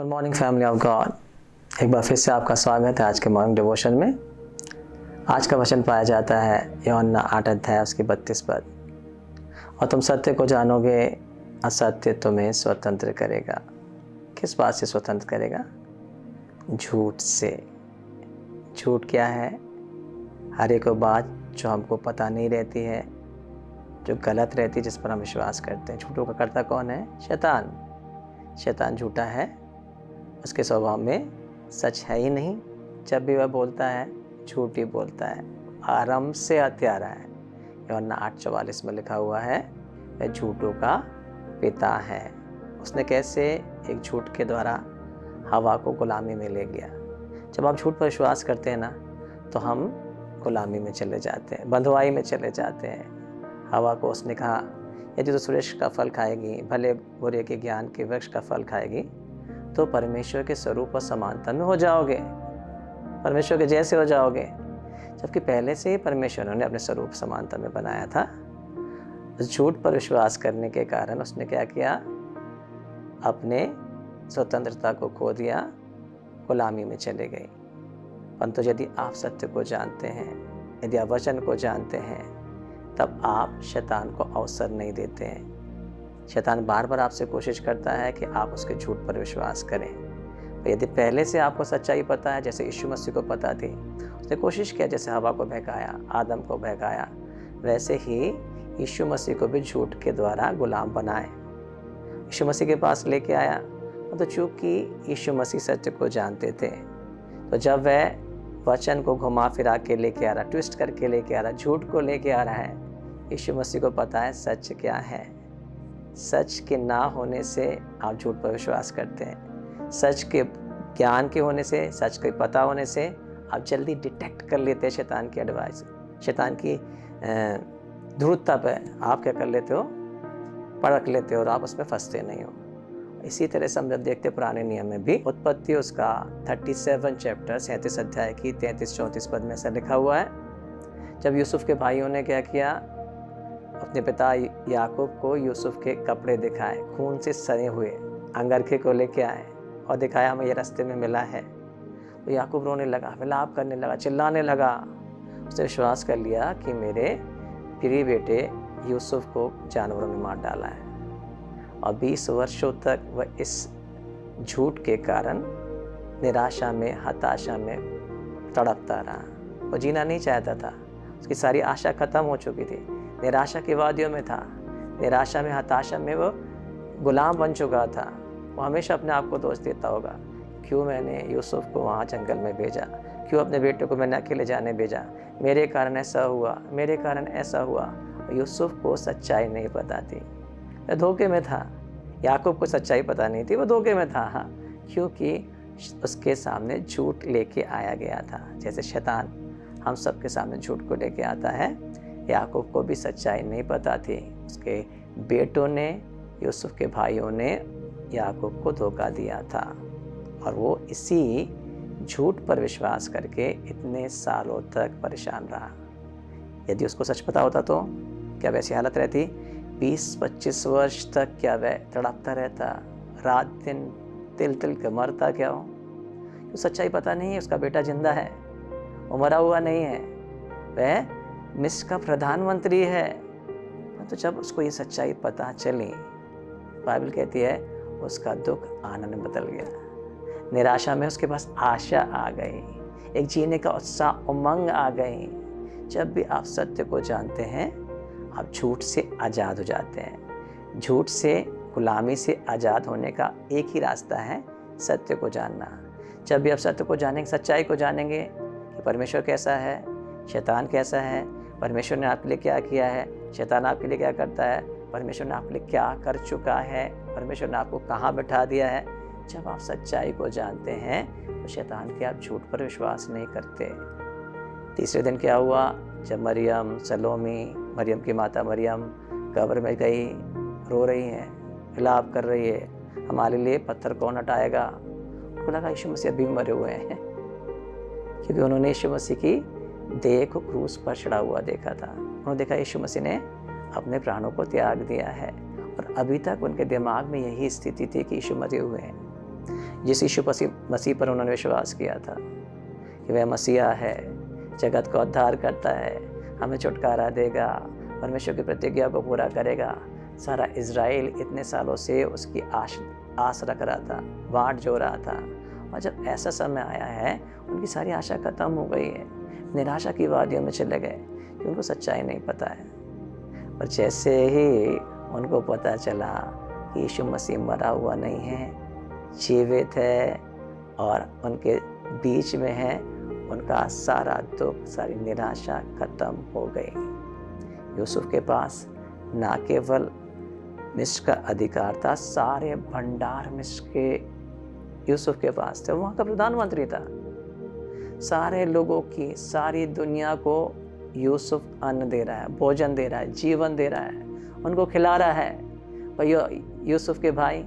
Good morning family of God. एक बार फिर से आपका स्वागत है आज के मॉर्निंग डिवोशन में। आज का वचन पाया जाता है यूहन्ना 8 अध्याय उसकी 32 पद। और तुम सत्य को जानोगे, असत्य तुम्हें स्वतंत्र करेगा। किस बात से स्वतंत्र करेगा? झूठ से। झूठ क्या है? हर एक बात जो हमको पता नहीं रहती है, जो गलत रहती है, जिस पर हम विश्वास करते हैं। झूठों का कर्ता कौन है? शैतान। शैतान झूठा है, उसके स्वभाव में सच है ही नहीं। जब भी वह बोलता है झूठ ही बोलता है, आरंभ से हत्यारा है। यूहन्ना 8:44 में लिखा हुआ है वह झूठों का पिता है। उसने कैसे एक झूठ के द्वारा हवा को गुलामी में ले गया। जब आप झूठ पर विश्वास करते हैं ना, तो हम गुलामी में चले जाते हैं, बंधुआई में चले जाते हैं। हवा को उसने कहा यदि तो सुरेश का फल खाएगी, भले बुरे के ज्ञान के वृक्ष का फल खाएगी, तो परमेश्वर के स्वरूप और समानता में हो जाओगे, परमेश्वर के जैसे हो जाओगे। जबकि पहले से ही परमेश्वर ने अपने स्वरूप समानता में बनाया था। उस झूठ पर विश्वास करने के कारण उसने क्या किया? अपने स्वतंत्रता को खो दिया, गुलामी में चले गए। परंतु यदि आप सत्य को जानते हैं, यदि आप वचन को जानते हैं, तब आप शैतान को अवसर नहीं देते हैं। शैतान बार बार आपसे कोशिश करता है कि आप उसके झूठ पर विश्वास करें। तो यदि पहले से आपको सच्चाई पता है, जैसे यीशु मसीह को पता थी, उसने कोशिश किया, जैसे हवा को बहकाया, आदम को बहकाया, वैसे ही यीशु मसीह को भी झूठ के द्वारा गुलाम बनाए। यीशु मसीह के पास लेके आया, तो चूंकि यीशु मसीह सत्य को जानते थे, तो जब वह वचन को घुमा फिरा के लेके आ रहा, ट्विस्ट करके लेके आ रहा, झूठ को लेके आ रहा है, यीशु मसीह को पता है सच क्या है। सच के ना होने से आप झूठ पर विश्वास करते हैं। सच के ज्ञान के होने से, सच के पता होने से आप जल्दी डिटेक्ट कर लेते हैं शैतान की एडवाइस, शैतान की ध्रुवता पर आप क्या कर लेते हो? परख लेते हो और आप उसमें फंसते नहीं हो। इसी तरह से हम जब देखते पुराने नियम में भी, उत्पत्ति उसका 37 चैप्टर 37 अध्याय की 33-34 पद में ऐसा लिखा हुआ है, जब यूसुफ के भाइयों ने क्या किया, अपने पिता याकूब को यूसुफ के कपड़े दिखाए, खून से सने हुए अंगरखे को लेके आए और दिखाया हमें ये रास्ते में मिला है। तो याकूब रोने लगा, विलाप करने लगा, चिल्लाने लगा। उसने विश्वास कर लिया कि मेरे प्रिय बेटे यूसुफ को जानवरों ने मार डाला है। और 20 वर्षों तक वह इस झूठ के कारण निराशा में, हताशा में तड़पता रहा। वो जीना नहीं चाहता था, उसकी सारी आशा खत्म हो चुकी थी, निराशा की वादियों में था, निराशा में, हताशा में वो गुलाम बन चुका था। वो हमेशा अपने आप को दोष देता होगा, क्यों मैंने यूसुफ को वहाँ जंगल में भेजा, क्यों अपने बेटे को मैंने अकेले जाने भेजा, मेरे कारण ऐसा हुआ, मेरे कारण ऐसा हुआ। यूसुफ को सच्चाई नहीं पता थी, वह धोखे में था। याकूब को सच्चाई पता नहीं थी, वो धोखे में था। हाँ, क्योंकि उसके सामने झूठ लेके आया गया था। जैसे शैतान हम सबके सामने झूठ को लेके आता है, याकूब को भी सच्चाई नहीं पता थी। उसके बेटों ने, यूसुफ के भाइयों ने याकूब को धोखा दिया था, और वो इसी झूठ पर विश्वास करके इतने सालों तक परेशान रहा। यदि उसको सच पता होता तो क्या वैसी हालत रहती? 20-25 वर्ष तक क्या वह तड़पता रहता, रात दिन तिल तिल के मरता क्या हो? तो सच्चाई पता नहीं है, उसका बेटा जिंदा है, वो मरा हुआ नहीं है, वह मिस्र का प्रधानमंत्री है। तो जब उसको ये सच्चाई पता चली, बाइबल कहती है उसका दुख आनंद में बदल गया, निराशा में उसके पास आशा आ गई, एक जीने का उत्साह, उमंग आ गई। जब भी आप सत्य को जानते हैं, आप झूठ से आज़ाद हो जाते हैं। झूठ से, गुलामी से आज़ाद होने का एक ही रास्ता है, सत्य को जानना। जब भी आप सत्य को जानेंगे, सच्चाई को जानेंगे कि परमेश्वर कैसा है, शैतान कैसा है, परमेश्वर ने आपके लिए क्या किया है, शैतान आपके लिए क्या करता है, परमेश्वर ने आपके लिए क्या कर चुका है, परमेश्वर ने आपको कहाँ बैठा दिया है। जब आप सच्चाई को जानते हैं, तो शैतान के आप झूठ पर विश्वास नहीं करते। तीसरे दिन क्या हुआ? जब मरियम, सलोमी, मरियम की माता मरियम कब्र में गई, रो रही है, विलाप कर रही है, हमारे लिए पत्थर कौन हटाएगा। उनको लगा यीशु मसीह अभी मरे हुए हैं, क्योंकि उन्होंने यीशु मसीह की देह को क्रूस पर चढ़ा हुआ देखा था। उन्होंने देखा यीशु मसीह ने अपने प्राणों को त्याग दिया है, और अभी तक उनके दिमाग में यही स्थिति थी कि यीशु मरे हुए हैं। जिस यीशु मसीह पर उन्होंने विश्वास किया था कि वह मसीहा है, जगत को उद्धार करता है, हमें छुटकारा देगा, परमेश्वर की प्रतिज्ञा को पूरा करेगा। सारा इज़राइल इतने सालों से उसकी आस रख रहा था, बाट जो रहा था। और जब ऐसा समय आया है, उनकी सारी आशा खत्म हो गई है, निराशा की वादियों में चले गए कि उनको सच्चाई नहीं पता है। पर जैसे ही उनको पता चला कि यीशु मसीह मरा हुआ नहीं है, जीवित है और उनके बीच में है, उनका सारा दुख, सारी निराशा खत्म हो गई। यूसुफ के पास ना केवल मिस्र का अधिकार था, सारे भंडार मिस्र के यूसुफ के पास थे। वहाँ का प्रधानमंत्री था। सारे लोगों की, सारी दुनिया को यूसुफ अन्न दे रहा है, भोजन दे रहा है, जीवन दे रहा है, उनको खिला रहा है। पर यूसुफ के भाई,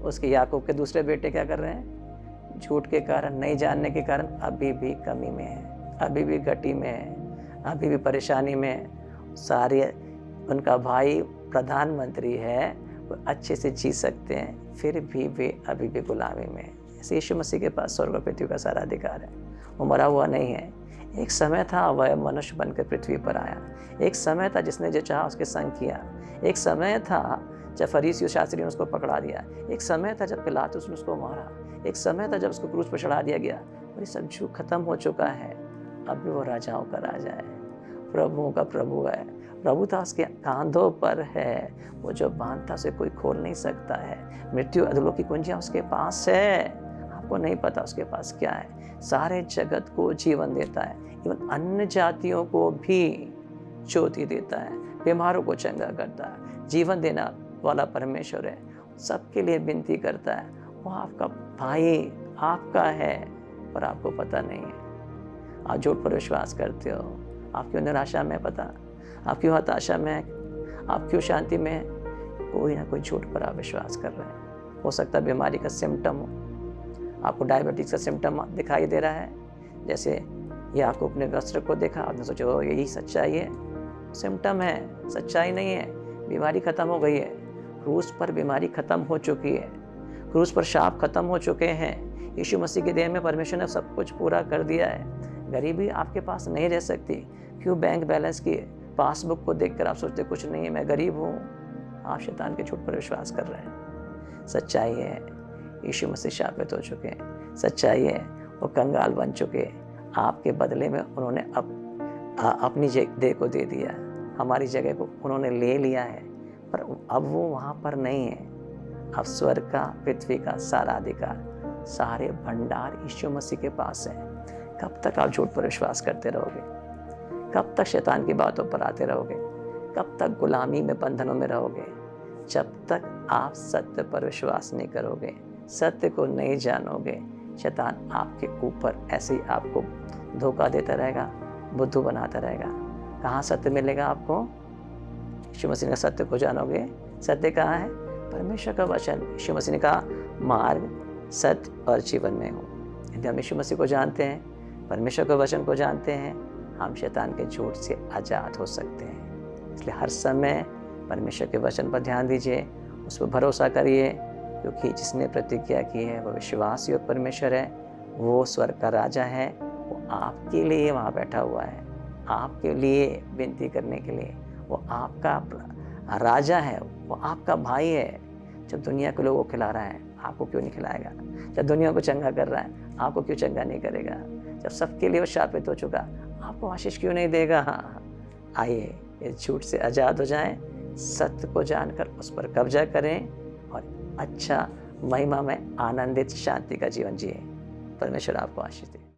उसके याकूब के दूसरे बेटे क्या कर रहे हैं? झूठ के कारण, नहीं जानने के कारण अभी भी कमी में है, अभी भी घटी में है, अभी भी परेशानी में है। सारे उनका भाई प्रधानमंत्री है, वो अच्छे से जी सकते हैं, फिर भी वे अभी भी गुलामी में है। ऐसे यीशु मसीह के पास स्वर्ग और पृथ्वी का सारा अधिकार है। वो मरा हुआ नहीं है। एक समय था वह मनुष्य बनकर पृथ्वी पर आया। एक समय था जिसने जो चाहा उसके संग किया। एक समय था जब फरीसी और शास्त्री ने उसको पकड़ा दिया। एक समय था जब पिलातुस ने उसको मारा। एक समय था जब उसको क्रूस पर चढ़ा दिया गया। और ये सब झूठ खत्म हो चुका है। अब भी वो राजाओं का राजा है, प्रभुओं का प्रभु है। प्रभुता उसके कांधों पर है। वो जो बांधता उसे कोई खोल नहीं सकता है। मृत्यु अधलों की कुंजियां उसके पास है। आपको नहीं पता उसके पास क्या है। सारे जगत को जीवन देता है, इवन अन्य जातियों को भी ज्योति देता है, बीमारों को चंगा करता है। जीवन देना वाला परमेश्वर है। सबके लिए विनती करता है। वो आपका भाई, आपका है, पर आपको पता नहीं है। आप झूठ पर विश्वास करते हो। आप क्यों निराशा में, पता आप क्यों हताशा में, आप क्यों शांति में? कोई ना कोई झूठ पर आप विश्वास कर रहे हैं। हो सकता है बीमारी का सिम्टम हो। आपको डायबिटीज का सिम्टम दिखाई दे रहा है। जैसे याकूब ने वस्त्र को देखा, आपने सोचा यही सच्चाई है। सिम्टम है, सच्चाई नहीं है। बीमारी खत्म हो गई है। क्रूस पर बीमारी खत्म हो चुकी है। क्रूस पर शाप खत्म हो चुके हैं। यीशु मसीह के देह में परमेश्वर ने सब कुछ पूरा कर दिया है। गरीबी आपके पास नहीं रह सकती। क्यों बैंक बैलेंस की पासबुक को देखकर आप सोचते कुछ नहीं है, मैं गरीब हूँ? आप शैतान के झूठ पर विश्वास कर रहे हैं। सच्चाई है, यीशु मसीह शापित हो चुके हैं। सच्चाई है, वो कंगाल बन चुके हैं। आपके बदले में उन्होंने अपनी देह को दे दिया। हमारी जगह को उन्होंने ले लिया है। पर अब वो वहाँ पर नहीं है। अब स्वर्ग का, पृथ्वी का सारा अधिकार, सारे भंडार यीशु मसीह के पास है। कब तक आप झूठ पर विश्वास करते रहोगे? कब तक शैतान की बातों पर आते रहोगे? कब तक गुलामी में, बंधनों में रहोगे? जब तक आप सत्य पर विश्वास नहीं करोगे, सत्य को नहीं जानोगे, शैतान आपके ऊपर ऐसे ही आपको धोखा देता रहेगा, बुद्धू बनाता रहेगा। कहाँ सत्य मिलेगा आपको? यीशु मसीह का सत्य को जानोगे। सत्य कहाँ है? परमेश्वर का वचन। यीशु मसीह ने कहा, मार्ग, सत्य और जीवन में हूँ। यदि हम यीशु मसीह को जानते हैं, परमेश्वर के वचन को जानते हैं, हम शैतान के झूठ से आज़ाद हो सकते हैं। इसलिए हर समय परमेश्वर के वचन पर ध्यान दीजिए, उस पर भरोसा करिए, क्योंकि जिसने प्रतिज्ञा की है वो विश्वास योग्य परमेश्वर है। वो स्वर्ग का राजा है। वो आपके लिए वहाँ बैठा हुआ है, आपके लिए विनती करने के लिए। वो आपका राजा है, वो आपका भाई है। जब दुनिया के लोगों को खिला रहा है, आपको क्यों नहीं खिलाएगा? जब दुनिया को चंगा कर रहा है, आपको क्यों चंगा नहीं करेगा? जब सबके लिए वो शापित हो चुका, आपको आशीष क्यों नहीं देगा? हाँ, आइए इस झूठ से आज़ाद हो जाएं, सत्य को जानकर उस पर कब्जा करें और अच्छा, महिमा में आनंदित, शांति का जीवन जिए। परमेश्वर आपको आशीष दे।